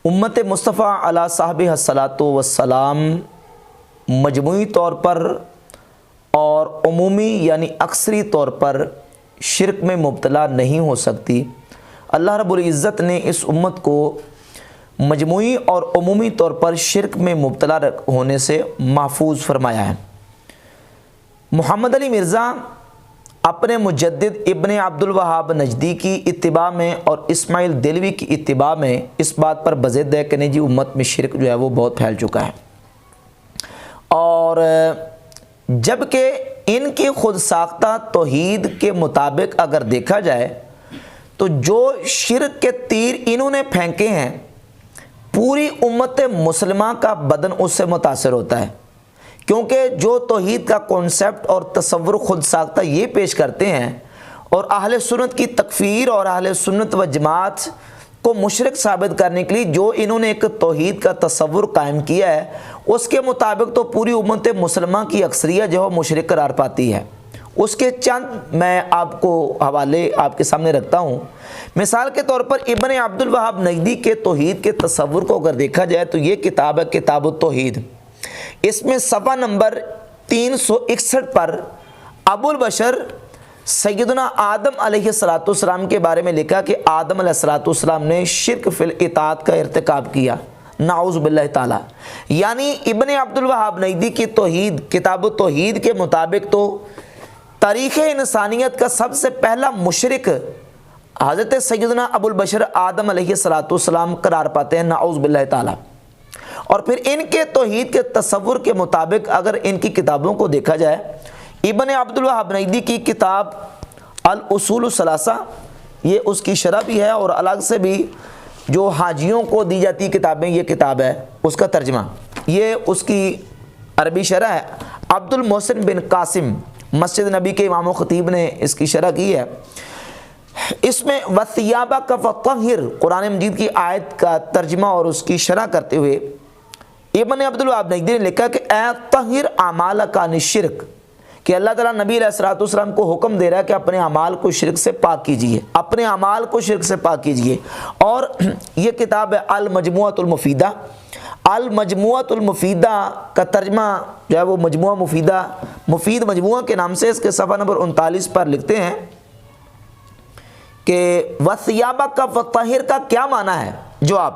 امت مصطفیٰ علی صاحب الصلاۃ والسلام مجموعی طور پر اور عمومی یعنی اکثری طور پر شرک میں مبتلا نہیں ہو سکتی۔ اللہ رب العزت نے اس امت کو مجموعی اور عمومی طور پر شرک میں مبتلا ہونے سے محفوظ فرمایا ہے۔ محمد علی مرزا اپنے مجدد ابن عبد الوہاب نجدی کی اتباع میں اور اسماعیل دہلوی کی اتباع میں اس بات پر بضد ہے کہ نہیں جی امت میں شرک جو ہے وہ بہت پھیل چکا ہے، اور جبکہ ان کی خود ساختہ توحید کے مطابق اگر دیکھا جائے تو جو شرک کے تیر انہوں نے پھینکے ہیں پوری امت مسلمہ کا بدن اس سے متاثر ہوتا ہے، کیونکہ جو توحید کا کانسیپٹ اور تصور خود ساختہ یہ پیش کرتے ہیں اور اہل سنت کی تکفیر اور اہل سنت و جماعت کو مشرک ثابت کرنے کے لیے جو انہوں نے ایک توحید کا تصور قائم کیا ہے اس کے مطابق تو پوری امت مسلمہ کی اکثریت جو ہے مشرک قرار پاتی ہے۔ اس کے چند میں آپ کو حوالے آپ کے سامنے رکھتا ہوں۔ مثال کے طور پر ابن عبد الوہاب نجدی کے توحید کے تصور کو اگر دیکھا جائے تو یہ کتاب ہے کتاب التوحید، اس میں صفحہ نمبر 361 پر ابو البشر سیدنا آدم علیہ السلام کے بارے میں لکھا کہ آدم علیہ السلام نے شرک فی الاطاعت کا ارتکاب کیا، نعوذ باللہ تعالی۔ یعنی ابن عبد الوہاب نجدی کی توحید کتاب التوحید کے مطابق تو تاریخ انسانیت کا سب سے پہلا مشرک حضرت سیدنا ابو البشر آدم علیہ السلام قرار پاتے ہیں، نعوذ باللہ تعالی۔ اور پھر ان کے توحید کے تصور کے مطابق اگر ان کی کتابوں کو دیکھا جائے، ابن عبد الوہاب نجدی کی کتاب الاصول الثلاثہ یہ اس کی شرح بھی ہے، اور الگ سے بھی جو حاجیوں کو دی جاتی کتابیں یہ کتاب ہے اس کا ترجمہ، یہ اس کی عربی شرح ہے۔ عبد المحسن بن قاسم مسجد نبی کے امام و خطیب نے اس کی شرح کی ہے۔ اس میں وَثِيَابَكَ فَطَهِّرْ قرآن مجید کی آیت کا ترجمہ اور اس کی شرح کرتے ہوئے ابن عبد الوہاب نجدی نے لکھا کہ اے طہر اعمالک عن الشرک، کہ اللہ تعالیٰ نبی علیہ السلام کو حکم دے رہا ہے کہ اپنے اعمال کو شرک سے پاک کیجئے، اپنے اعمال کو شرک سے پاک کیجئے۔ اور یہ کتاب ہے المجموعۃ المفیدہ۔ المجموعۃ المفیدہ کا ترجمہ جو ہے وہ مجموعہ مفیدہ، مفید مجموعہ کے نام سے، اس کے صفحہ نمبر 39 پر لکھتے ہیں کہ وَثِيَابَكَ فَطَهِّرْ کا کیا معنی ہے؟ جواب،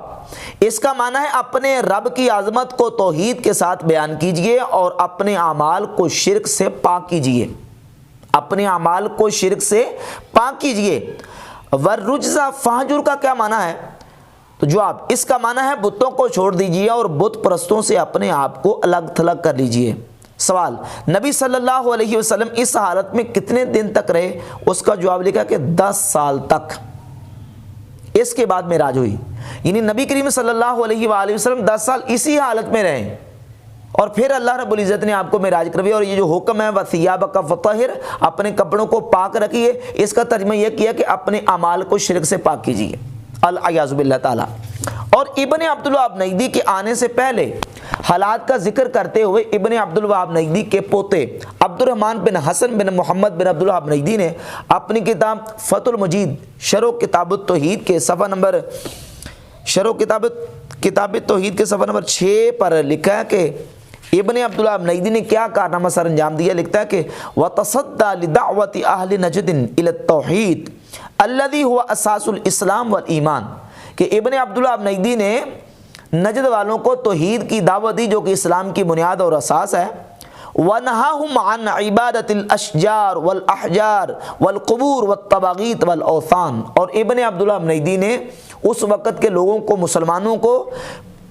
اس کا معنی ہے اپنے رب کی عظمت کو توحید کے ساتھ بیان کیجئے اور اپنے اعمال کو شرک سے پاک کیجئے، اپنے اعمال کو شرک سے پاک کیجئے۔ وَالرُّجْزَ فَاهْجُرْ کا کیا معنی ہے؟ تو جواب، اس کا معنی ہے بتوں کو چھوڑ دیجئے اور بت پرستوں سے اپنے آپ کو الگ تھلگ کر لیجئے۔ سوال، نبی صلی اللہ علیہ وسلم اس حالت میں کتنے دن تک رہے؟ اس کا جواب لکھا کہ 10 سال تک، اس کے بعد معراج ہوئی، یعنی نبی کریم صلی اللہ علیہ وآلہ وسلم 10 سال اسی حالت میں رہے، اور پھر اللہ رب العزت نے آپ کو معراج کرویا۔ اور یہ جو حکم ہے وَثِيَابَكَ فَطَهِّرْ، اپنے کپڑوں کو پاک رکھیے، اس کا ترجمہ یہ کیا کہ اپنے اعمال کو شرک سے پاک کیجیے، العیاذ باللہ تعالی۔ اور ابن عبد الوہاب نجدی کے آنے سے پہلے حالات کا ذکر کرتے ہوئے ابن عبد الوہاب نجدی کے پوتے عبد الرحمن بن حسن بن محمد بن عبد الوہاب نجدی نے اپنی کتاب فتح المجید شرح کتاب التوحید کے صفحہ نمبر کتاب توحید کے صفحہ نمبر 6 پر لکھا ہے کہ ابن عبد الوہاب نجدی نے کیا کارنامہ سر انجام دیا۔ لکھتا ہے کہ وَتَصَدَّى لِدَعْوَةِ أَهْلِ نَجْدٍ إِلَى التَّوْحِيدِ الَّذِي هُوَ أَسَاسُ الْإِسْلَامِ وَالْإِيمَانِ، کہ ابن عبد الوہاب نجدی نے نجد والوں کو توحید کی دعوت دی جو کہ اسلام کی بنیاد اور اساس ہے۔ وَنَهَاهُمْ عَنْ عِبَادَةِ الْأَشْجَارِ وَالْأَحْجَارِ وَالْقُبُورِ وَالطَّوَاغِيطِ وَالْأَوْثَانِ، اور ابن عبد الوہاب نجدی نے اس وقت کے لوگوں کو، مسلمانوں کو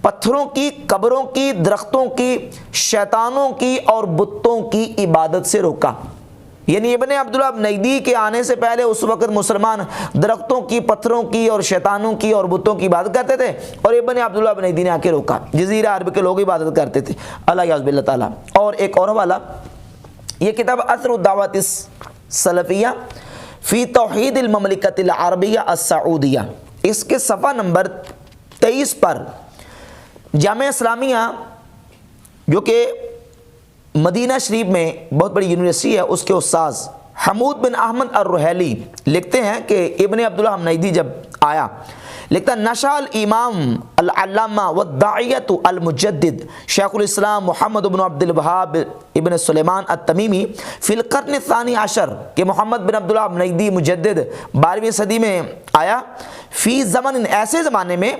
پتھروں کی، قبروں کی، درختوں کی، شیطانوں کی اور بتوں کی عبادت سے روکا۔ یعنی ابن عبد الوہاب نجدی کے آنے سے پہلے اس وقت مسلمان درختوں کی، پتھروں کی اور شیطانوں کی اور بتوں کی عبادت کرتے تھے، اور ابن عبد الوہاب نجدی نے آ کے روکا۔ جزیرہ عرب کے لوگ عبادت کرتے تھے، العیاذ باللہ تعالی۔ اور ایک اور حوالہ، یہ کتاب اثر الدعوۃ السلفیہ فی توحید المملکۃ العربیہ السعودیہ، اس کے صفحہ نمبر 23 پر جامعہ اسلامیہ جو کہ مدینہ شریف میں بہت بڑی یونیورسٹی ہے، اس کے استاذ حمود بن احمد الرحیلی لکھتے ہیں کہ ابن عبد الوہاب نجدی جب آیا، لکھتا نشأ الامام العلامہ والداعیۃ المجدد شیخ الاسلام محمد بن عبد الوہاب ابن سلیمان التمیمی فی القرن الثانی عشر کہ محمد بن عبداللہ نجدی مجدد 12ویں صدی میں آیا، فی زمن ایسے زمانے میں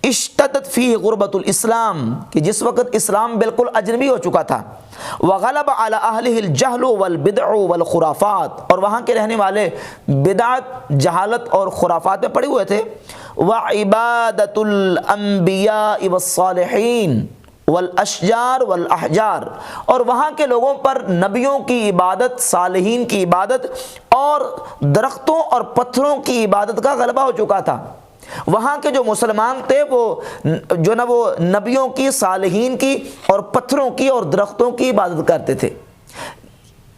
اشتدت فیہ غربت الاسلام کہ جس وقت اسلام بالکل اجنبی ہو چکا تھا، وغلب علی اہلہ الجہل والبدع والخرافات اور وہاں کے رہنے والے بدعت، جہالت اور خرافات میں پڑے ہوئے تھے، وعبادۃ الانبیاء والصالحین والاشجار والاحجار اور وہاں کے لوگوں پر نبیوں کی عبادت، صالحین کی عبادت اور درختوں اور پتھروں کی عبادت کا غلبہ ہو چکا تھا۔ وہاں کے جو مسلمان تھے وہ نبیوں کی، صالحین کی اور پتھروں کی اور درختوں کی عبادت کرتے تھے۔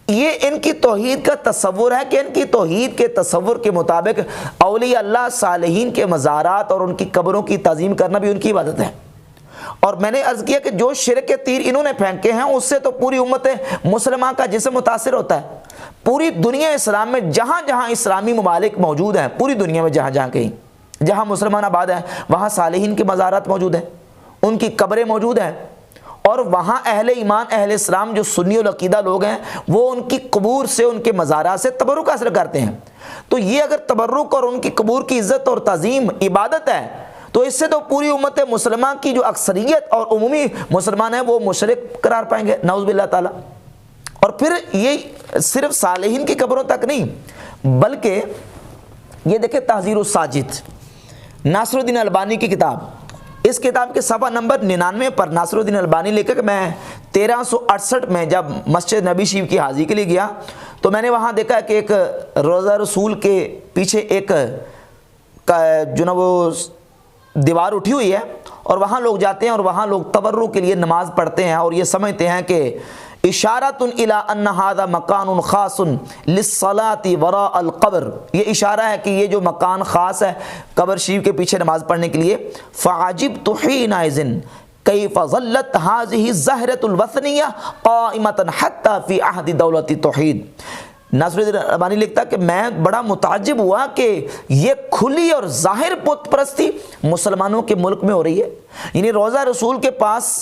یہ ان کی توحید کا تصور ہے کہ ان کی توحید کے تصور کے مطابق اولیاء اللہ، صالحین کے مزارات اور ان کی قبروں کی تعظیم کرنا بھی ان کی عبادت ہے۔ اور میں نے عرض کیا کہ جو شرک کے تیر انہوں نے پھینکے ہیں اس سے تو پوری امت مسلمہ کا جسم متاثر ہوتا ہے۔ پوری دنیا اسلام میں جہاں جہاں اسلامی ممالک موجود ہیں، پوری دنیا میں جہاں جہاں کہیں جہاں مسلمان آباد ہیں وہاں صالحین کے مزارات موجود ہیں، ان کی قبریں موجود ہیں، اور وہاں اہل ایمان، اہل اسلام جو سنی العقیدہ لوگ ہیں وہ ان کی قبور سے، ان کے مزارات سے تبرک حاصل کرتے ہیں۔ تو یہ اگر تبرک اور ان کی قبور کی عزت اور تعظیم عبادت ہے تو اس سے تو پوری امت مسلمہ کی جو اکثریت اور عمومی مسلمان ہیں وہ مشرک قرار پائیں گے، نعوذ باللہ تعالی۔ اور پھر یہ صرف صالحین کی قبروں تک نہیں بلکہ یہ دیکھیں تحذیر الساجد، ناصر الدین البانی کی کتاب، اس کتاب کے صفحہ نمبر 99 پر ناصر الدین البانی لکھا کہ میں 1368 میں جب مسجد نبی شریف کی حاضری کے لیے گیا تو میں نے وہاں دیکھا کہ ایک روضہ رسول کے پیچھے ایک جو نا وہ دیوار اٹھی ہوئی ہے اور وہاں لوگ جاتے ہیں اور وہاں لوگ تبرک کے لیے نماز پڑھتے ہیں اور یہ سمجھتے ہیں کہ اشارۃ الی ان ھذا مکان خاص للصلاۃ وراء القبر، یہ اشارہ ہے کہ یہ جو مکان خاص ہے قبر شریف کے پیچھے نماز پڑھنے کے لیے۔ فعجبت حینئذ کیف ظلت هذه الزہرۃ الوثنیہ قائمۃ حتی فی عہد دولت التوحید۔ ناصر الدین البانی لکھتا کہ میں بڑا متعجب ہوا کہ یہ کھلی اور ظاہر بت پرستی مسلمانوں کے ملک میں ہو رہی ہے، یعنی روضہ رسول کے پاس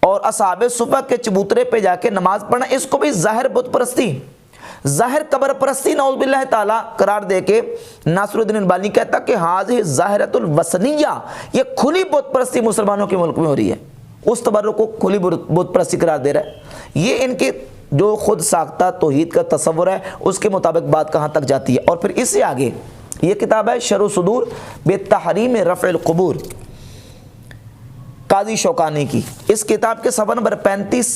اور اصحاب صفہ کے چبوترے پہ جا کے نماز پڑھنا، اس کو بھی ظاہر بت پرستی، ظاہر قبر پرستی نعوذ باللہ تعالی قرار دے کے ناصر الدین البانی کہتا کہ ہذہ ظاہرۃ الوثنیہ، یہ کھلی بت پرستی مسلمانوں کے ملک میں ہو رہی ہے، اس تبرک کو کھلی بت پرستی قرار دے رہا ہے۔ یہ ان کے جو خود ساختہ توحید کا تصور ہے اس کے مطابق بات کہاں تک جاتی ہے۔ اور پھر اس سے آگے یہ کتاب ہے شرح صدور بتحریم رفع القبور، قاضی شوکانی کی، اس کتاب کے صفحہ نمبر 35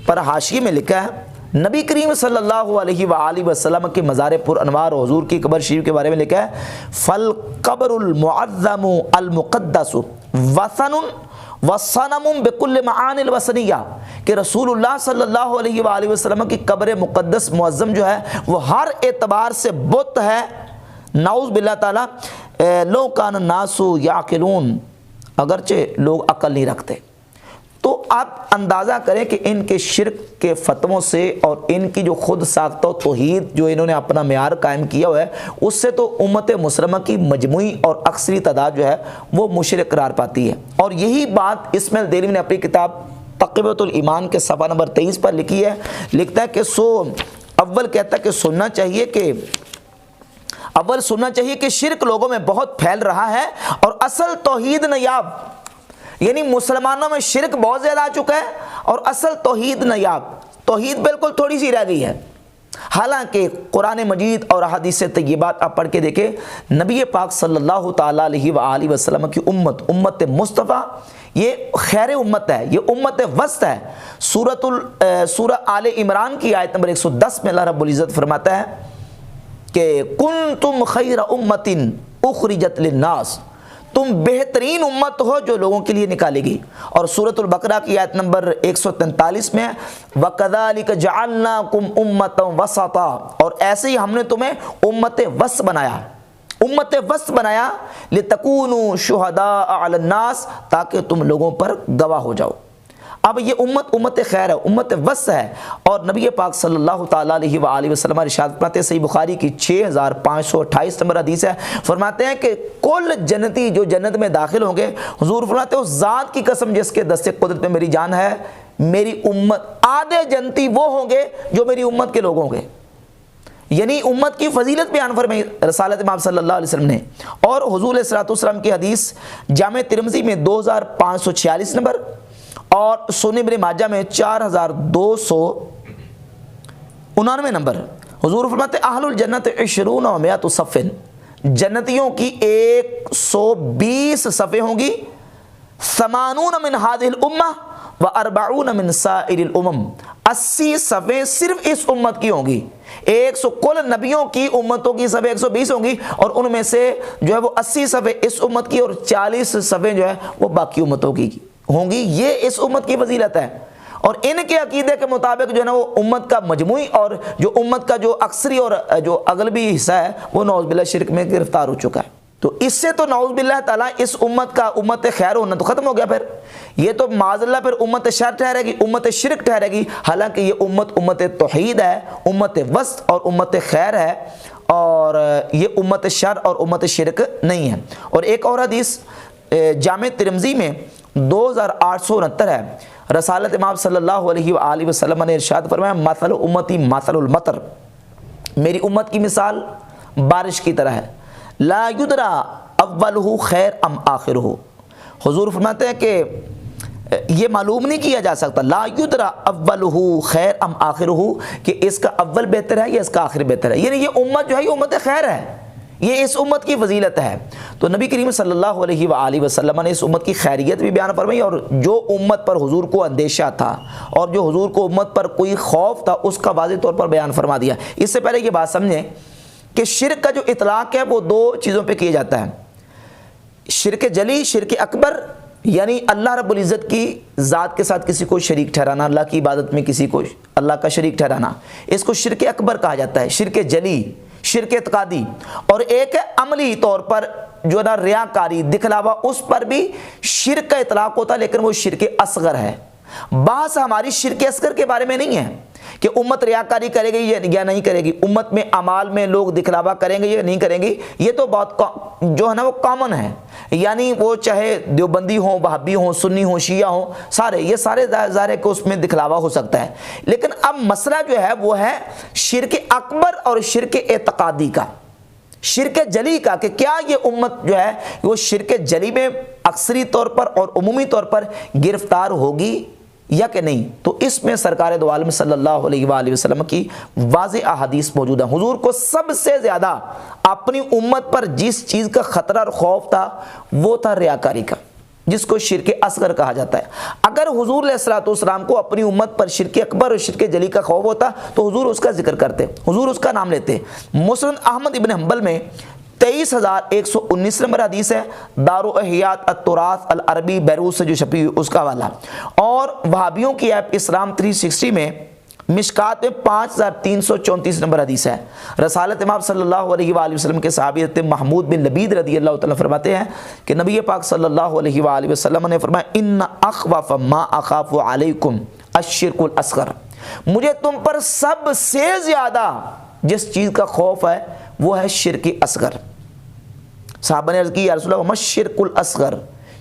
پر حاشیے میں لکھا ہے نبی کریم صلی اللہ علیہ وآلہ وسلم کے مزار پر انوار حضور کی قبر شریف کے بارے میں لکھا ہے فالقبر المعظم المقدس وثن وصنم بكل معانی الوثنیہ، کہ رسول اللہ صلی اللہ علیہ وآلہ وسلم کی قبر مقدس معظم جو ہے وہ ہر اعتبار سے بت ہے، نعوذ باللہ تعالی۔ لو کان الناس یعقلون، اگرچہ لوگ عقل نہیں رکھتے۔ تو آپ اندازہ کریں کہ ان کے شرک کے فتووں سے اور ان کی جو خود ساختہ توحید جو انہوں نے اپنا معیار قائم کیا ہوا ہے اس سے تو امت مسلمہ کی مجموعی اور اکثری تعداد جو ہے وہ مشرک قرار پاتی ہے۔ اور یہی بات اسماعیل دہلوی نے اپنی کتاب تقویۃ الایمان کے صفحہ نمبر 23 پر لکھی ہے، لکھتا ہے کہ اول کہتا ہے کہ سننا چاہیے کہ شرک لوگوں میں بہت پھیل رہا ہے اور اصل توحید نیاب، یعنی مسلمانوں میں شرک بہت زیادہ آ چکا ہے اور اصل توحید نیاب، توحید بالکل تھوڑی سی رہ گئی ہے۔ حالانکہ قرآن مجید اور احادیث طیبات آپ پڑھ کے دیکھیں، نبی پاک صلی اللہ تعالیٰ علیہ وآلہ وسلم کی امت مصطفیٰ یہ خیر امت ہے، یہ امت وسط ہے۔ سورہ آل عمران کی آیت نمبر 110 میں اللہ رب العزت فرماتا ہے کہ کنتم خیر امت اخرجت للناس، تم بہترین امت ہو جو لوگوں کے لیے نکالی گئی۔ اور سورۃ البقرہ کی آیت نمبر 143 میں وَكَذَلِكَ جَعَلْنَاكُمْ أُمَّةً وَسَطًا، اور ایسے ہی ہم نے تمہیں امت وسط بنایا، امت وسط بنایا لِتَكُونُوا شُهَدَاءَ عَلَى النَّاسِ، تاکہ تم لوگوں پر گواہ ہو جاؤ۔ اب یہ امت خیر ہے، امت وسط ہے، اور نبی پاک صلی اللہ تعالیٰ علیہ وآلہ وسلم ارشاد فرماتے ہیں، صحیح بخاری کی 6528 نمبر حدیث ہے، فرماتے ہیں کہ کل جنتی جو جنت میں داخل ہوں گے، حضور فرماتے ہیں اس ذات کی قسم جس کے دست قدرت میں میری جان ہے، میری امت آدھے جنتی وہ ہوں گے جو میری امت کے لوگ ہوں گے۔ یعنی امت کی فضیلت بیان فرمائی رسالت مآب صلی اللہ علیہ وسلم نے۔ اور حضور علیہ السلام کی حدیث جامع ترمذی میں 2546 نمبر اور سنن ابن ماجہ میں 4299 نمبر، حضور فرماتے اہل الجنت 20 و 100 صف، جنتیوں کی 120 صفیں ہوں گی، 80 من هذه الامه و40 من سائر الامم، 80 صفیں صرف اس امت کی ہوں گی، 100 کل نبیوں کی امتوں کی صفیں 120 ہوں گی، اور ان میں سے جو ہے وہ 80 صفیں اس امت کی اور 40 صفیں جو ہے وہ باقی امتوں کی ہوں گی۔ یہ اس امت کی فضیلت ہے، اور ان کے عقیدے کے مطابق جو ہے نا وہ امت کا مجموعی اور جو امت کا جو اکثری اور جو اغلبی حصہ ہے وہ نعوذ باللہ شرک میں گرفتار ہو چکا ہے۔ تو اس سے تو نعوذ باللہ تعالیٰ اس امت کا امت خیر ہونا تو ختم ہو گیا، پھر یہ تو معاذ اللہ پھر امت شر ٹھہرے گی، امت شرک ٹھہرے گی، حالانکہ یہ امت توحید ہے، امت وسط اور امت خیر ہے، اور یہ امت شر اور امت شرک نہیں ہے۔ اور ایک اور حدیث جامع ترمذی میں 2869 ہے، رسالت امام صلی اللہ علیہ وآلہ وسلم نے ارشاد فرمایا مثل امتی مثل المطر، میری امت کی مثال بارش کی طرح ہے، لا یدرا اولہ خیر ام آخرہ، حضور فرماتے ہیں کہ یہ معلوم نہیں کیا جا سکتا، لا یدرا اولہ خیر ام آخرہ، کہ اس کا اول بہتر ہے یا اس کا آخر بہتر ہے، یعنی یہ امت جو ہے یہ امت خیر ہے، یہ اس امت کی فضیلت ہے۔ تو نبی کریم صلی اللہ علیہ وآلہ وسلم نے اس امت کی خیریت بھی بیان فرمائی، اور جو امت پر حضور کو اندیشہ تھا اور جو حضور کو امت پر کوئی خوف تھا اس کا واضح طور پر بیان فرما دیا۔ اس سے پہلے یہ بات سمجھیں کہ شرک کا جو اطلاق ہے وہ دو چیزوں پہ کیا جاتا ہے، شرک جلی، شرک اکبر، یعنی اللہ رب العزت کی ذات کے ساتھ کسی کو شریک ٹھہرانا، اللہ کی عبادت میں کسی کو اللہ کا شریک ٹھہرانا، اس کو شرک اکبر کہا جاتا ہے، شرک جلی، شرک اعتقادی۔ اور ایک ہے عملی طور پر جو ہے نا ریاکاری، دکھلاوا، اس پر بھی شرک کا اطلاق ہوتا ہے، لیکن وہ شرک اصغر ہے۔ بحث ہماری شرک اصغر کے بارے میں نہیں ہے کہ امت ریاکاری کرے گی یا نہیں کرے گی، امت میں اعمال میں لوگ دکھلاوا کریں گے یا نہیں کریں گے، یہ تو بہت جو ہے نا وہ کامن ہے، یعنی وہ چاہے دیوبندی ہوں، وہابی ہوں، سنی ہوں، شیعہ ہوں، یہ سارے ظاہر ہے کہ اس میں دکھلاوا ہو سکتا ہے۔ لیکن اب مسئلہ جو ہے وہ ہے شرک اکبر اور شرک اعتقادی کا، شرک جلی کا، کہ کیا یہ امت جو ہے وہ شرک جلی میں اکثری طور پر اور عمومی طور پر گرفتار ہوگی یا کہ نہیں۔ تو اس میں سرکار دو عالم صلی اللہ علیہ وآلہ وسلم کی واضح احادیث موجود ہیں۔ حضور کو سب سے زیادہ اپنی امت پر جس چیز کا خطرہ اور خوف تھا وہ تھا ریاکاری کا، جس کو شرک اصغر کہا جاتا ہے۔ اگر حضور علیہ السلام کو اپنی امت پر شرک اکبر اور شرک جلی کا خوف ہوتا تو حضور اس کا ذکر کرتے، حضور اس کا نام لیتے۔ مسند احمد ابن حنبل میں 23119 نمبر حدیث ہے، دار احیات التراث العربی بیروت سے جو چھپی ہوئی اس کا حوالہ، اور وہابیوں کی ایپ اسلام 360 میں مشکات میں 5334 نمبر حدیث ہے۔ رسالت امام صلی اللہ علیہ وآلہ وسلم کے صحابی حضرت محمود بن لبید رضی اللہ تعالیٰ فرماتے ہیں کہ نبی پاک صلی اللہ علیہ وآلہ وسلم نے فرمایا ان اخوف ما اخاف علیکم الشرک الاصغر، مجھے تم پر سب سے زیادہ جس چیز کا خوف ہے وہ ہے شرک اصغر۔ صحابہ نے عرض کی یا رسول اللہ ما الشرک الاصغر،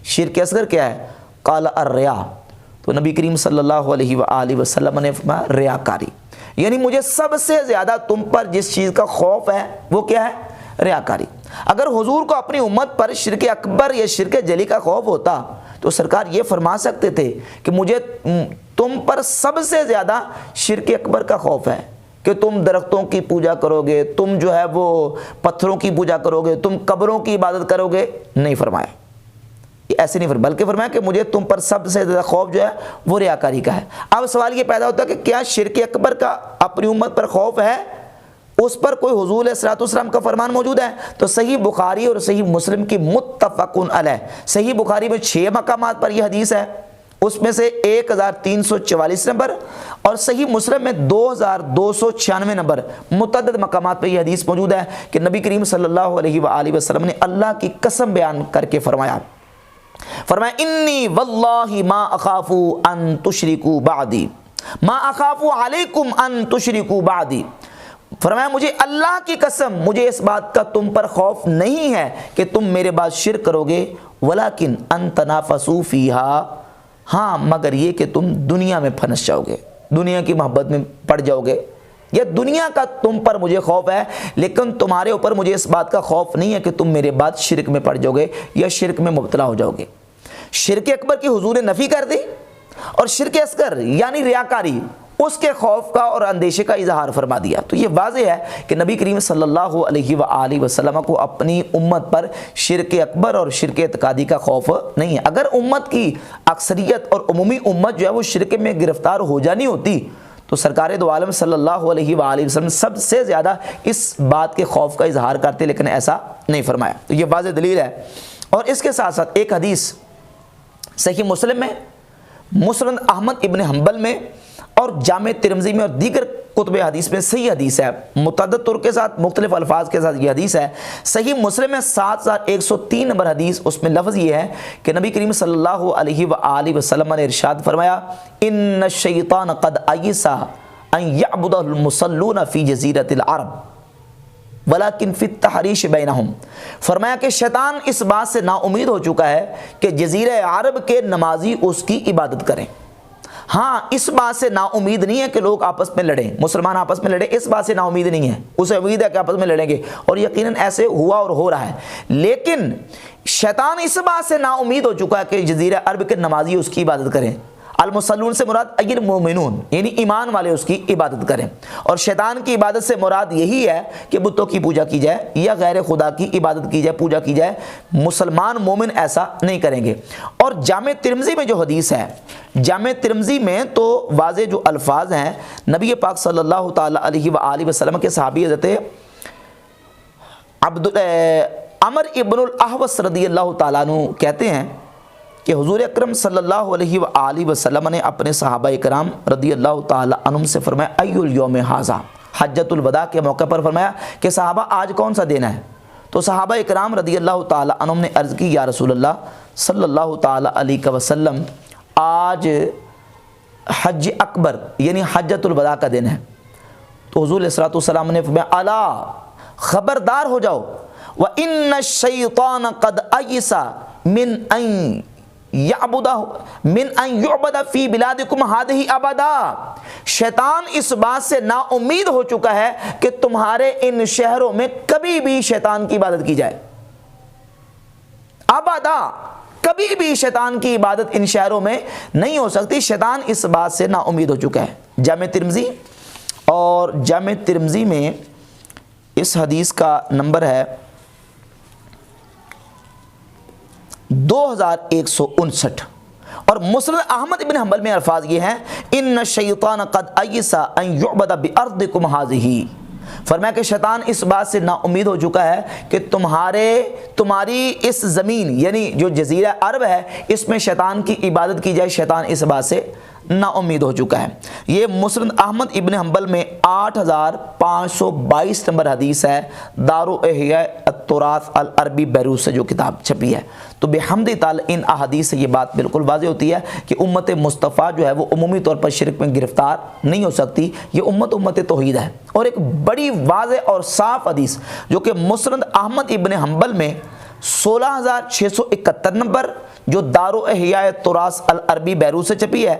شرک اصغر کیا ہے؟ قال الریا، تو نبی کریم صلی اللہ علیہ وآلہ وسلم نے فرمایا ریاکاری، یعنی مجھے سب سے زیادہ تم پر جس چیز کا خوف ہے وہ کیا ہے؟ ریاکاری۔ اگر حضور کو اپنی امت پر شرک اکبر یا شرک جلی کا خوف ہوتا تو سرکار یہ فرما سکتے تھے کہ مجھے تم پر سب سے زیادہ شرک اکبر کا خوف ہے، کہ تم درختوں کی پوجا کرو گے، تم جو ہے وہ پتھروں کی پوجا کرو گے، تم قبروں کی عبادت کرو گے، نہیں فرمایا، ایسے نہیں فرمایا، بلکہ فرمایا کہ مجھے تم پر سب سے زیادہ خوف جو ہے وہ ریاکاری کا ہے۔ اب سوال یہ پیدا ہوتا ہے کہ کیا شرک اکبر کا اپنی امت پر خوف ہے؟ اس پر کوئی حضور علیہ السلام کا فرمان موجود ہے؟ تو صحیح بخاری اور صحیح مسلم کی متفق علیہ، صحیح بخاری میں 6 مقامات پر یہ حدیث ہے، اس میں سے 1344 نمبر، اور صحیح مسلم میں 2296 نمبر متعدد مقامات پہ یہ حدیث موجود ہے کہ نبی کریم صلی اللہ علیہ وآلہ وسلم نے اللہ کی قسم بیان کر کے فرمایا فرمایا انی واللہ ما اخاف ان تشرکوا بعدی ما اخاف علیکم ان تشرکوا بعدی، فرمایا مجھے اللہ کی قسم مجھے اس بات کا تم پر خوف نہیں ہے کہ تم میرے بعد شرک کرو گے، ولیکن ان تنافسوا فیہا، ہاں مگر یہ کہ تم دنیا میں پھنس جاؤ گے، دنیا کی محبت میں پڑ جاؤ گے، یہ دنیا کا تم پر مجھے خوف ہے، لیکن تمہارے اوپر مجھے اس بات کا خوف نہیں ہے کہ تم میرے بعد شرک میں پڑ جاؤ گے یا شرک میں مبتلا ہو جاؤ گے۔ شرک اکبر کی حضور نے نفی کر دی، اور شرک اصغر یعنی ریاکاری اس کے خوف کا اور اندیشے کا اظہار فرما دیا۔ تو یہ واضح ہے کہ نبی کریم صلی اللہ علیہ وآلہ وسلم کو اپنی امت پر شرک اکبر اور شرک اعتقادی کا خوف نہیں ہے۔ اگر امت کی اکثریت اور عمومی امت جو ہے وہ شرک میں گرفتار ہو جانی ہوتی تو سرکار دو عالم صلی اللہ علیہ وآلہ وسلم سب سے زیادہ اس بات کے خوف کا اظہار کرتے، لیکن ایسا نہیں فرمایا۔ تو یہ واضح دلیل ہے۔ اور اس کے ساتھ ساتھ ایک حدیث صحیح مسلم میں، مسند احمد ابن حنبل میں اور جامع ترمذی میں اور دیگر کتب حدیث میں صحیح حدیث ہے، متعدد طرق کے ساتھ مختلف الفاظ کے ساتھ یہ حدیث ہے۔ صحیح مسلم میں 7103 نمبر حدیث، اس میں لفظ یہ ہے کہ نبی کریم صلی اللہ علیہ وآلہ وسلم نے ارشاد فرمایا ان الشیطان قد ایس ان یعبد المصلون فی جزیرۃ العرب ولیکن فی التحریش بینہم، فرمایا کہ شیطان اس بات سے نا امید ہو چکا ہے کہ جزیرہ عرب کے نمازی اس کی عبادت کریں۔ ہاں اس بات سے نا امید نہیں ہے کہ لوگ آپس میں لڑیں، مسلمان آپس میں لڑیں، اس بات سے نا امید نہیں ہے، اسے امید ہے کہ آپس میں لڑیں گے، اور یقیناً ایسے ہوا اور ہو رہا ہے، لیکن شیطان اس بات سے نا امید ہو چکا ہے کہ جزیرہ عرب کے نمازی اس کی عبادت کریں۔ المصلون سے مراد ای المؤمنون یعنی ایمان والے اس کی عبادت کریں، اور شیطان کی عبادت سے مراد یہی ہے کہ بتوں کی پوجا کی جائے یا غیر خدا کی عبادت کی جائے، پوجا کی جائے۔ مسلمان مومن ایسا نہیں کریں گے۔ اور جامع ترمذی میں جو حدیث ہے، جامع ترمذی میں تو واضح جو الفاظ ہیں، نبی پاک صلی اللہ تعالی علیہ وآلہ وسلم کے صحابی حضرت عمر ابن الاحوص رضی اللہ تعالیٰ عنہ کہتے ہیں کہ حضور اکرم صلی اللہ علیہ وآلہ وسلم نے اپنے صحابہ کرام رضی اللہ تعالی عنہم سے فرمایا ای الیوم ھذا، حجۃ الوداع کے موقع پر فرمایا کہ صحابہ آج کون سا دن ہے؟ تو صحابہ کرام رضی اللہ تعالی عنہم نے عرض کی یا رسول اللہ صلی اللہ تعالی علیہ وسلم آج حج اکبر یعنی حجۃ الوداع کا دن ہے۔ تو حضور علیہ الصلوۃ نے فرمایا الا، خبردار ہو جاؤ، وان الشیطان قد ایس من ان یعبد فی بلادکم ہذہ ابدا، شیطان اس بات سے نا امید ہو چکا ہے کہ تمہارے ان شہروں میں کبھی بھی شیطان کی عبادت کی جائے، ابدا، کبھی بھی شیطان کی عبادت ان شہروں میں نہیں ہو سکتی۔ شیطان اس بات سے نا امید ہو چکا ہے۔ جامع ترمذی، اور جامع ترمذی میں اس حدیث کا نمبر ہے 2159، اور مسند احمد ابن حنبل میں الفاظ یہ ہیں ان الشیطان قد ایس ان یعبد بارضکم ہذہ، فرمایا کہ شیطان اس بات سے نا امید ہو چکا ہے کہ تمہاری اس زمین یعنی جو جزیرہ عرب ہے اس میں شیطان کی عبادت کی جائے، شیطان اس بات سے نا امید ہو چکا ہے۔ یہ مسند احمد ابن حنبل میں 8522 نمبر حدیث ہے، دار احیاء التراث العربی بیروت سے جو کتاب چھپی ہے۔ تو بحمد تعالی ان احادیث سے یہ بات بالکل واضح ہوتی ہے کہ امت مصطفیٰ جو ہے وہ عمومی طور پر شرک میں گرفتار نہیں ہو سکتی، یہ امت توحید ہے۔ اور ایک بڑی واضح اور صاف حدیث جو کہ مسند احمد ابن حنبل میں 16671 نمبر جو دار احیاء التراث العربی بیروت سے چھپی ہے،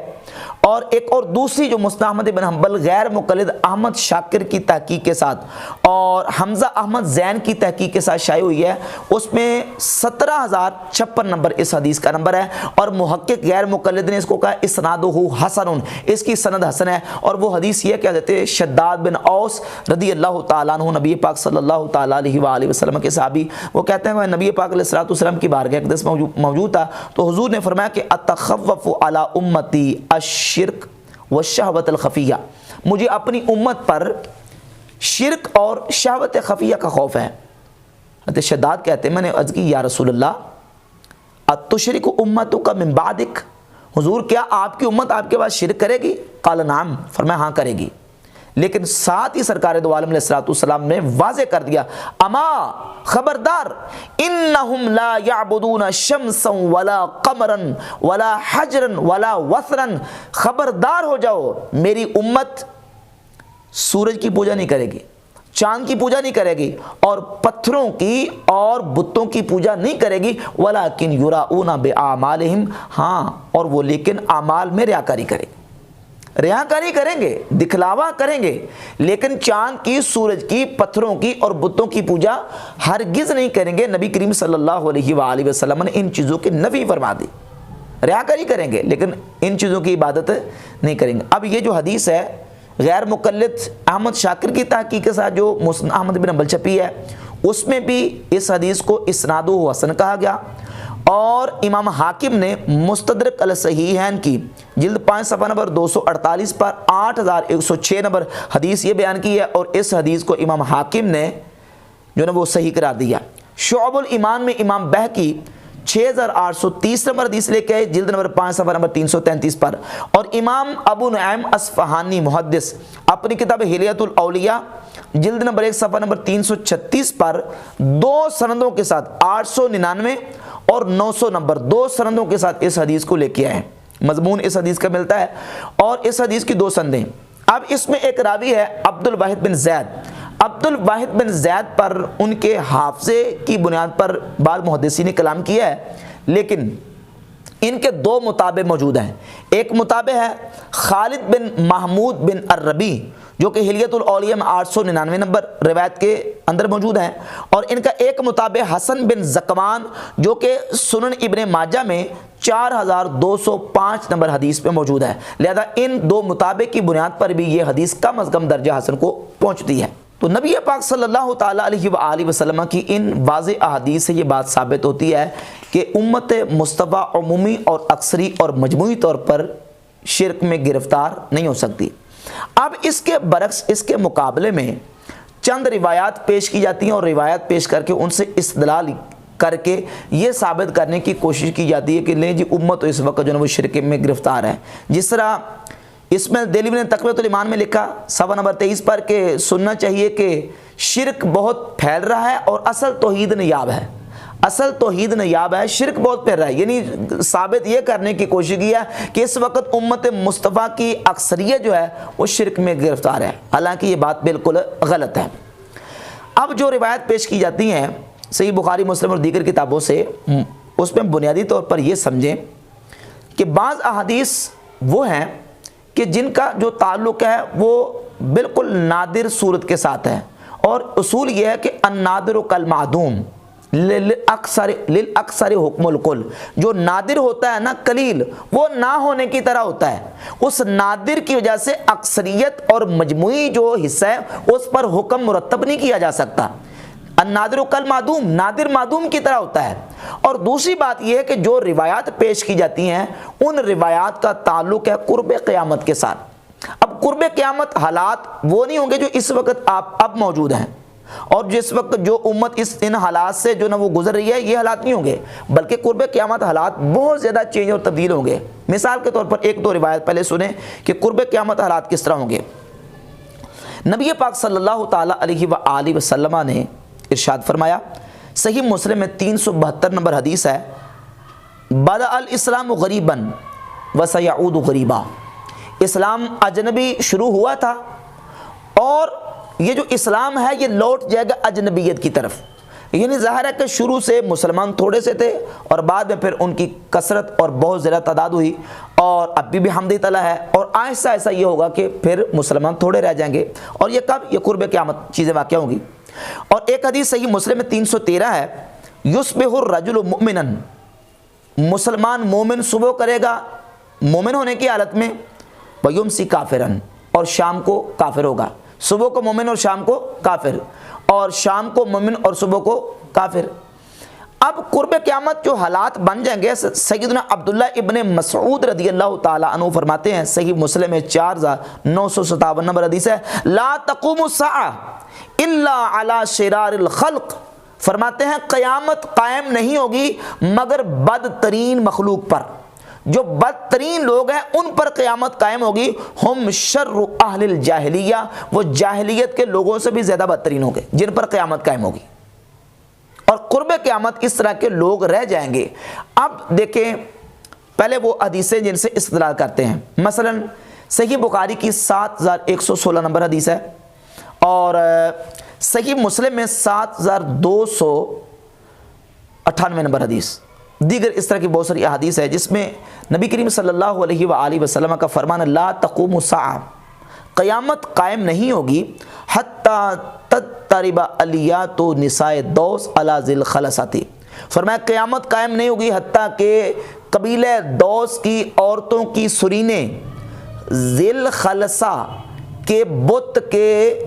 اور ایک اور دوسری جو مسند احمد بن حنبل غیر مقلد احمد شاکر کی تحقیق کے ساتھ اور حمزہ احمد زین کی تحقیق کے ساتھ شائع ہوئی ہے، اس میں 17056 نمبر اس حدیث کا نمبر ہے، اور محقق غیر مقلد نے اس کو کہا اسنادہ حسن، اس کی سند حسن ہے۔ اور وہ حدیث یہ کہ حضرت شداد بن اوس رضی اللہ تعالیٰ عنہ نبی پاک صلی اللہ تعالیٰ علیہ وآلہ وسلم کے صحابی، وہ کہتے ہیں کہ نبی پاک علیہ السلام کی بارگاہ اقدس موجود تھا، تو حضور نے فرمایا کہ اتخوف علی امتی الشرک والشہوۃ الخفیہ، مجھے اپنی امت پر شرک اور شہوت خفیہ کا خوف ہے۔ حضرت شداد کہتے ہیں میں نے عرض کی یا رسول اللہ اتشرک امتک من بعدک، حضور کیا آپ کی امت آپ کے بعد شرک کرے گی؟ قال نعم، فرمایا ہاں کرے گی، لیکن ساتھ ہی سرکار دو عالم علیہ الصلوۃ والسلام نے واضح کر دیا، اما خبردار، انہم لا یعبدون شمسا ولا قمرا ولا حجرا ولا وثرا، خبردار ہو جاؤ، میری امت سورج کی پوجا نہیں کرے گی، چاند کی پوجا نہیں کرے گی، اور پتھروں کی اور بتوں کی پوجا نہیں کرے گی، ولیکن یراؤون باعمالہم، ہاں اور وہ لیکن اعمال میں ریاکاری کریں گے، ریاکاری کریں گے، دکھلاوا کریں گے، لیکن چاند کی، سورج کی، پتھروں کی اور بتوں کی پوجا ہرگز نہیں کریں گے۔ نبی کریم صلی اللہ علیہ وآلہ وسلم نے ان چیزوں کی نفی فرما دی، ریاکاری کریں گے لیکن ان چیزوں کی عبادت نہیں کریں گے۔ اب یہ جو حدیث ہے غیر مقلد احمد شاکر کی تحقیق کے ساتھ جو مسند احمد بن حنبل چھپی ہے، اس میں بھی اس حدیث کو اسنادہ حسن کہا گیا، اور امام حاکم نے مستدرک الصحیحین کی جلد 5 صفحہ نمبر 248 پر 8106 نمبر حدیث یہ بیان کی ہے، اور اس حدیث کو امام حاکم نے جو نا وہ صحیح قرار دیا۔ شعب الایمان میں امام بہقی 6830 نمبر حدیث لے کے جلد نمبر 5 صفحہ نمبر 333 پر، اور امام ابو نعیم اصفہانی محدث اپنی کتاب حلیۃ الاولیاء جلد نمبر 1 صفحہ نمبر 336 پر 2 سندوں کے ساتھ 899 اور 900 نمبر 2 سندوں کے ساتھ اس حدیث کو لے کے آئے ہیں۔ مضمون اس حدیث کا ملتا ہے، اور اس حدیث کی 2 سندیں۔ اب اس میں ایک راوی ہے عبد الواحد بن زید، عبد الواحد بن زید پر ان کے حافظے کی بنیاد پر بعض محدثین نے کلام کیا ہے، لیکن ان کے 2 متابع موجود ہیں۔ ایک متابع ہے خالد بن محمود بن الربی جو کہ حلیۃ الاولیاء میں 899 نمبر روایت کے اندر موجود ہیں، اور ان کا ایک متابع حسن بن زکوان جو کہ سنن ابن ماجہ میں 4205 نمبر حدیث پہ موجود ہے، لہذا ان 2 متابع کی بنیاد پر بھی یہ حدیث کم از کم درجہ حسن کو پہنچتی ہے۔ تو نبی پاک صلی اللہ تعالیٰ علیہ وآلہ وسلم کی ان واضح احادیث سے یہ بات ثابت ہوتی ہے کہ امت مصطفیٰ عمومی اور اکثری اور مجموعی طور پر شرک میں گرفتار نہیں ہو سکتی۔ اب اس کے برعکس، اس کے مقابلے میں چند روایات پیش کی جاتی ہیں، اور روایات پیش کر کے ان سے استدلال کر کے یہ ثابت کرنے کی کوشش کی جاتی ہے کہ لیں جی امت اس وقت جو ہے وہ شرک میں گرفتار ہے۔ جس طرح اس میں دہلوی نے تقویۃ الایمان میں لکھا صفحہ نمبر 23 پر کہ سننا چاہیے کہ شرک بہت پھیل رہا ہے اور اصل توحید نیاب ہے، اصل توحید نیاب ہے، شرک بہت پھیل رہا ہے، یعنی ثابت یہ کرنے کی کوشش کی ہے کہ اس وقت امت مصطفیٰ کی اکثریت جو ہے وہ شرک میں گرفتار ہے، حالانکہ یہ بات بالکل غلط ہے۔ اب جو روایت پیش کی جاتی ہیں صحیح بخاری، مسلم اور دیگر کتابوں سے، اس میں بنیادی طور پر یہ سمجھیں کہ بعض احادیث وہ ہیں کہ جن کا جو تعلق ہے وہ بالکل نادر صورت کے ساتھ ہے، اور اصول یہ ہے کہ النادر کالمعدوم للاکثر حکم الکل، جو نادر ہوتا ہے نا قلیل، وہ نہ ہونے کی طرح ہوتا ہے، اس نادر کی وجہ سے اکثریت اور مجموعی جو حصہ ہے اس پر حکم مرتب نہیں کیا جا سکتا۔ النادر کالمعدوم، نادر معدوم کی طرح ہوتا ہے۔ اور دوسری بات یہ ہے کہ جو روایات پیش کی جاتی ہیں ان روایات کا تعلق ہے قرب قیامت کے ساتھ۔ اب قرب قیامت حالات وہ نہیں ہوں گے جو اس وقت اب موجود ہیں، اور جس وقت جو امت ان حالات سے جو نا وہ گزر رہی ہے یہ حالات نہیں ہوں گے، بلکہ قرب قیامت حالات بہت زیادہ چینج اور تبدیل ہوں گے۔ مثال کے طور پر 1-2 روایت پہلے سنیں کہ قرب قیامت حالات کس طرح ہوں گے۔ نبی پاک صلی اللہ تعالیٰ علیہ وآلہ وسلم نے ارشاد فرمایا، صحیح مسلم میں 372 نمبر حدیث ہے، بدأ الاسلام غریبا وسیعود غریبا، اسلام اجنبی شروع ہوا تھا اور یہ جو اسلام ہے یہ لوٹ جائے گا اجنبیت کی طرف، یعنی ظاہر ہے کہ شروع سے مسلمان تھوڑے سے تھے اور بعد میں پھر ان کی کثرت اور بہت زیادہ تعداد ہوئی، اور اب بھی حمد تعالیٰ ہے، اور آہستہ آہستہ یہ ہوگا کہ پھر مسلمان تھوڑے رہ جائیں گے، اور یہ کب؟ یہ قرب قیامت چیزیں واقع ہوں گی۔ اور ایک حدیث صحیح مسلم میں 313 ہے، یصبح الرجل مؤمنا، مسلمان مومن صبح کرے گا مومن ہونے کی حالت میں، ویمسی کافرا، اور شام کو کافر ہوگا، صبح کو مومن اور شام کو کافر، اور شام کو مومن اور صبح کو کافر۔ اب قرب قیامت جو حالات بن جائیں گے، سیدنا عبداللہ ابن مسعود رضی اللہ تعالیٰ عنہ فرماتے ہیں، صحیح مسلم میں 4957 نمبر حدیث ہے، لا تقوم الساعہ الا علی شرار الخلق، فرماتے ہیں قیامت قائم نہیں ہوگی مگر بدترین مخلوق پر، جو بدترین لوگ ہیں ان پر قیامت قائم ہوگی، ہم شر اہل الجاہلیہ، وہ جاہلیت کے لوگوں سے بھی زیادہ بدترین ہوں گے جن پر قیامت قائم ہوگی، اور قرب قیامت اس طرح کے لوگ رہ جائیں گے۔ اب دیکھیں پہلے وہ حدیثیں جن سے استدلال کرتے ہیں، مثلا صحیح بخاری کی 7116 نمبر حدیث ہے، اور صحیح مسلم میں 7298 نمبر حدیث، دیگر اس طرح کی بہت ساری احادیث ہے جس میں نبی کریم صلی اللہ علیہ وآلہ وسلم کا فرمان لا تقوم الساعہ، قیامت قائم نہیں ہوگی حتی تضطرب الیات نساء دوس علی ذی الخلصۃ، فرمایا قیامت قائم نہیں ہوگی حتیٰ کہ قبیلہ دوس کی عورتوں کی سرینیں ذی الخلصہ کے بت کے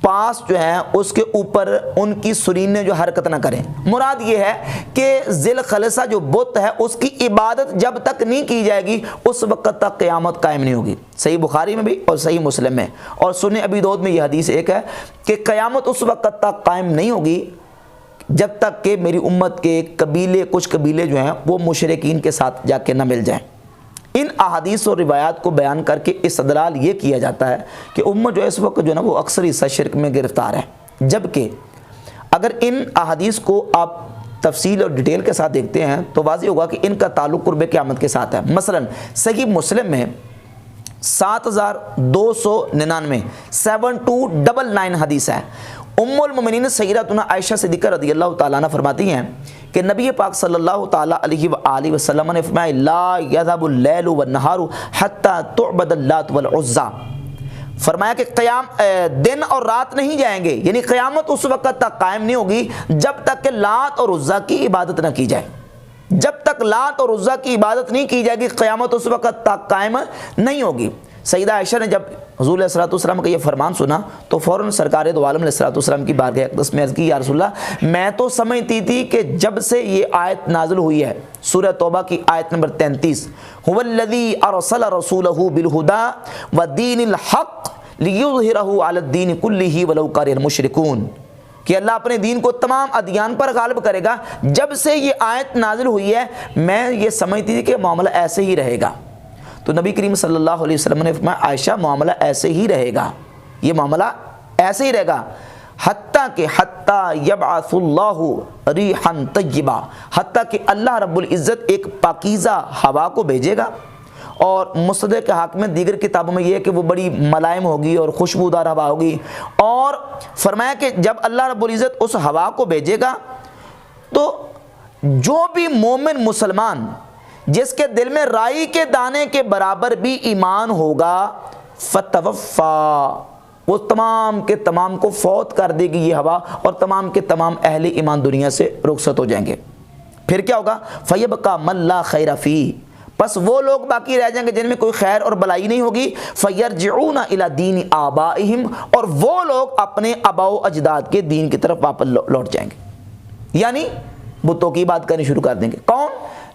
پاس جو ہیں اس کے اوپر ان کی سرینیں جو حرکت نہ کریں۔ مراد یہ ہے کہ ذی الخلصہ جو بت ہے اس کی عبادت جب تک نہیں کی جائے گی اس وقت تک قیامت قائم نہیں ہوگی، صحیح بخاری میں بھی اور صحیح مسلم میں، اور سنن ابی داؤد میں یہ حدیث ایک ہے کہ قیامت اس وقت تک قائم نہیں ہوگی جب تک کہ میری امت کے کچھ قبیلے جو ہیں وہ مشرکین کے ساتھ جا کے نہ مل جائیں۔ ان احادیث اور روایات کو بیان کر کے استدلال یہ کیا جاتا ہے کہ امت جو اس وقت جو ہے نا وہ اکثر حصہ شرک میں گرفتار ہے، جبکہ اگر ان احادیث کو آپ تفصیل اور ڈیٹیل کے ساتھ دیکھتے ہیں تو واضح ہوگا کہ ان کا تعلق قرب قیامت کے ساتھ ہے۔ مثلا صحیح مسلم میں 7299 7299 حدیث ہے، ام المؤمنین سیدتنا عائشہ صدیقہ رضی اللہ تعالیٰ عنہ فرماتی ہیں کہ نبی پاک صلی اللہ تعالیٰ علیہ وآلہ وسلم نے فرمایا لا یذهب اللیل والنہار حتی تعبد اللات والعزی، فرمایا کہ دن اور رات نہیں جائیں گے، یعنی قیامت اس وقت تک قائم نہیں ہوگی جب تک کہ لات اور عزیٰ کی عبادت نہ کی جائے، جب تک لات اور عزیٰ کی عبادت نہیں کی جائے گی قیامت اس وقت تک قائم نہیں ہوگی۔ سیدہ عائشہ نے جب حضور علیہ السلام کا یہ فرمان سنا تو فوراً سرکار دو عالم علیہ السلام کی بارگاہ اقدس میں عرض کی یا رسول اللہ میں تو سمجھتی تھی کہ جب سے یہ آیت نازل ہوئی ہے سورہ توبہ کی آیت نمبر 33 هو الذی ارسل رسولہ بالہدی ودین الحق لیظہرہ علی الدین کلہ ولو کرہ المشرکون، کہ اللہ اپنے دین کو تمام ادیان پر غالب کرے گا، جب سے یہ آیت نازل ہوئی ہے میں یہ سمجھتی تھی کہ معاملہ ایسے ہی رہے گا۔ تو نبی کریم صلی اللہ علیہ وسلم نے فرمایا عائشہ معاملہ ایسے ہی رہے گا، یہ معاملہ ایسے ہی رہے گا حتیٰ کہ یبعث اللہ ریحا طیبہ، حتیٰ کہ اللہ رب العزت ایک پاکیزہ ہوا کو بھیجے گا، اور مصدق کے حق میں دیگر کتابوں میں یہ ہے کہ وہ بڑی ملائم ہوگی اور خوشبودار ہوا ہوگی، اور فرمایا کہ جب اللہ رب العزت اس ہوا کو بھیجے گا تو جو بھی مومن مسلمان جس کے دل میں رائی کے دانے کے برابر بھی ایمان ہوگا فتوفا، وہ تمام کے تمام کو فوت کر دے گی یہ ہوا، اور تمام کے تمام اہل ایمان دنیا سے رخصت ہو جائیں گے۔ پھر کیا ہوگا فیبقى من لا خیر فیہ، بس وہ لوگ باقی رہ جائیں گے جن میں کوئی خیر اور بلائی نہیں ہوگی، فیرجعون الی دین آبائہم، اور وہ لوگ اپنے آباء و اجداد کے دین کی طرف واپس لوٹ جائیں گے، یعنی بتوں کی بات کرنی شروع کر دیں گے۔ کون؟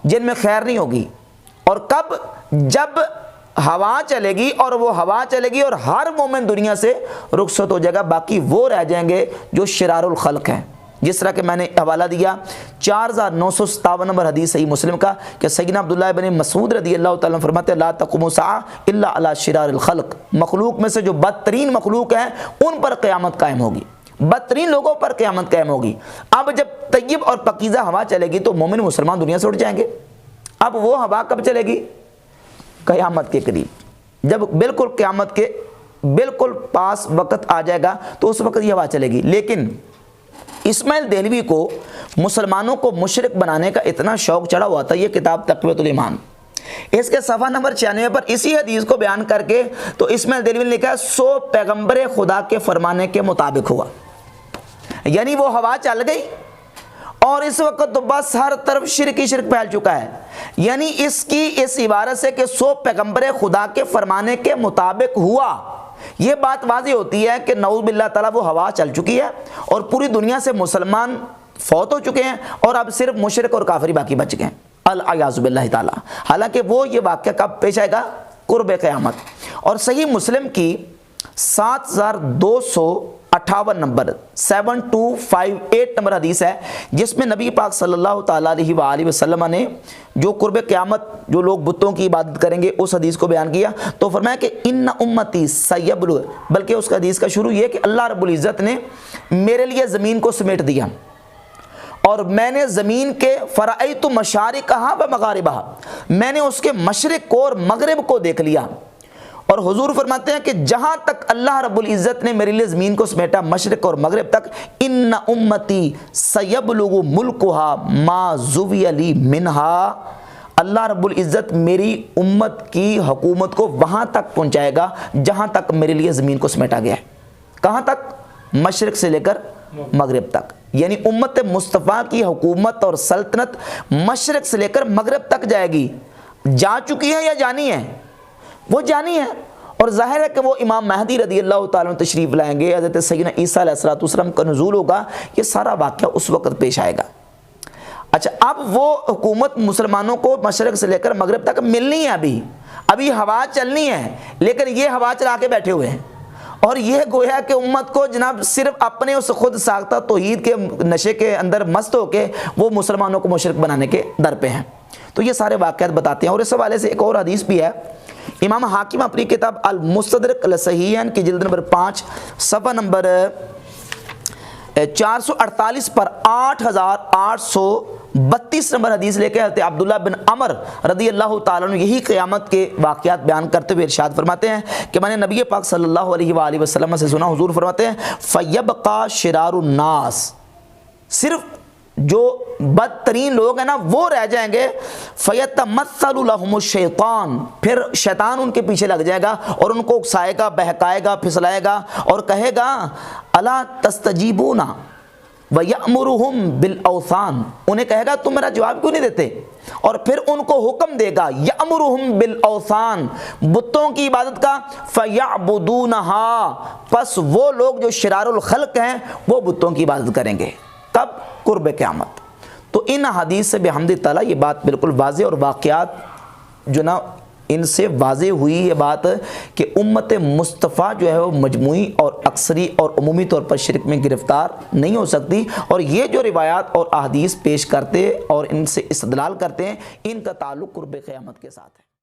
جن میں خیر نہیں ہوگی، اور کب؟ جب ہوا چلے گی، اور وہ ہوا چلے گی اور ہر مومن دنیا سے رخصت ہو جائے گا، باقی وہ رہ جائیں گے جو شرار الخلق ہیں، جس طرح کہ میں نے حوالہ دیا 4957 نمبر حدیث صحیح مسلم کا کہ سیدنا عبداللہ بن مسعود رضی اللہ تعالیٰ عنہ فرماتے ہیں لا تقوم الساعہ الا علی شرار الخلق، مخلوق میں سے جو بدترین مخلوق ہیں ان پر قیامت قائم ہوگی، بدترین لوگوں پر قیامت قائم ہوگی۔ اب جب طیب اور پاکیزہ ہوا چلے گی تو مومن مسلمان دنیا سے اٹھ جائیں گے۔ اب وہ ہوا کب چلے گی؟ قیامت کے قریب، جب بالکل قیامت کے بالکل پاس وقت آ جائے گا تو اس وقت یہ ہوا چلے گی۔ لیکن اسماعیل دہلوی کو مسلمانوں کو مشرک بنانے کا اتنا شوق چڑھا ہوا تھا، یہ کتاب تقویۃ الایمان اس کے صفحہ نمبر 96 پر اسی حدیث کو بیان کر کے تو اسماعیل دہلوی نے لکھا 100 پیغمبر خدا کے فرمانے کے مطابق ہوا، یعنی وہ ہوا چل گئی اور اس وقت تو بس ہر طرف شرک ہی شرک پھیل چکا ہے، یعنی اس عبارت سے کہ 100 پیغمبر خدا کے فرمانے کے مطابق ہوا، یہ بات واضح ہوتی ہے کہ نعوذ باللہ تعالیٰ وہ ہوا چل چکی ہے اور پوری دنیا سے مسلمان فوت ہو چکے ہیں اور اب صرف مشرک اور کافری باقی بچ گئے ہیں، الیاذ باللہ تعالیٰ۔ حالانکہ وہ یہ واقعہ کب پیش آئے گا؟ قرب قیامت۔ اور صحیح مسلم کی 7298 58 نمبر 7258 نمبر حدیث ہے، جس میں نبی پاک صلی اللہ تعالیٰ علیہ وآلہ وسلم نے جو قرب قیامت جو لوگ بتوں کی عبادت کریں گے اس حدیث کو بیان کیا، تو فرمایا کہ ان امتی سیبلغ، بلکہ اس کا حدیث کا شروع یہ کہ اللہ رب العزت نے میرے لیے زمین کو سمیٹ دیا اور میں نے زمین کے فرأیت مشارقہا و مغاربہا، میں نے اس کے مشرق کو اور مغرب کو دیکھ لیا۔ اور حضور فرماتے ہیں کہ جہاں تک اللہ رب العزت نے میرے لیے زمین کو سمیٹا مشرق اور مغرب تک، ان امتی سیبلغ ملکہا ما زوی لی منہا، اللہ رب العزت میری امت کی حکومت کو وہاں تک پہنچائے گا جہاں تک میرے لیے زمین کو سمیٹا گیا ہے۔ کہاں تک؟ مشرق سے لے کر مغرب تک، یعنی امت مصطفیٰ کی حکومت اور سلطنت مشرق سے لے کر مغرب تک جائے گی۔ جا چکی ہے یا جانی ہے؟ وہ جانی ہے، اور ظاہر ہے کہ وہ امام مہدی رضی اللہ تعالیٰ عنہ تشریف لائیں گے، حضرت سیدنا عیسیٰ علیہ السلام کا نزول ہوگا، یہ سارا واقعہ اس وقت پیش آئے گا۔ اچھا، اب وہ حکومت مسلمانوں کو مشرق سے لے کر مغرب تک ملنی ہے، ابھی ہوا چلنی ہے، لیکن یہ ہوا چلا کے بیٹھے ہوئے ہیں، اور یہ گویا کہ امت کو جناب صرف اپنے اس خود ساختہ توحید کے نشے کے اندر مست ہو کے وہ مسلمانوں کو مشرک بنانے کے در پہ ہیں۔ تو یہ سارے واقعات بتاتے ہیں، اور اس حوالے سے ایک اور حدیث بھی ہے، امام حاکم اپنی کتاب المستدرک الصحیحین کی جلد نمبر 5 صفحہ نمبر 448 پر 8832 نمبر حدیث لے کے حضرت عبداللہ بن عمر رضی اللہ تعالیٰ عنہ یہی قیامت کے واقعات بیان کرتے ہوئے ارشاد فرماتے ہیں کہ میں نے نبی پاک صلی اللہ علیہ وآلہ وسلم سے سنا، حضور فرماتے ہیں فَيَبْقَى شِرَارُ النَّاسِ، صرف جو بدترین لوگ ہیں نا وہ رہ جائیں گے، فَيَتَمَثَّلُ لَهُمُ الشَّيْطَانُ، پھر شیطان ان کے پیچھے لگ جائے گا اور ان کو اکسائے گا، بہکائے گا، پھسلائے گا اور کہے گا اَلَا تَسْتَجِيبُونَ وَيَأْمُرُهُمْ بِالْأَوْثَانِ، انہیں کہے گا تم میرا جواب کیوں نہیں دیتے، اور پھر ان کو حکم دے گا یَأْمُرُهُمْ بِالْأَوْثَانِ، بتوں کی عبادت کا، فَيَعْبُدُونَهَا، پس وہ لوگ جو شرار الخلق ہیں وہ بتوں کی عبادت کریں گے، کب؟ قرب قیامت۔ تو ان حدیث سے بحمد تعالیٰ یہ بات بالکل واضح، اور واقعات جو نا ان سے واضح ہوئی یہ بات کہ امت مصطفیٰ جو ہے وہ مجموعی اور اکثری اور عمومی طور پر شرک میں گرفتار نہیں ہو سکتی، اور یہ جو روایات اور احادیث پیش کرتے اور ان سے استدلال کرتے ہیں ان کا تعلق قرب قیامت کے ساتھ ہے۔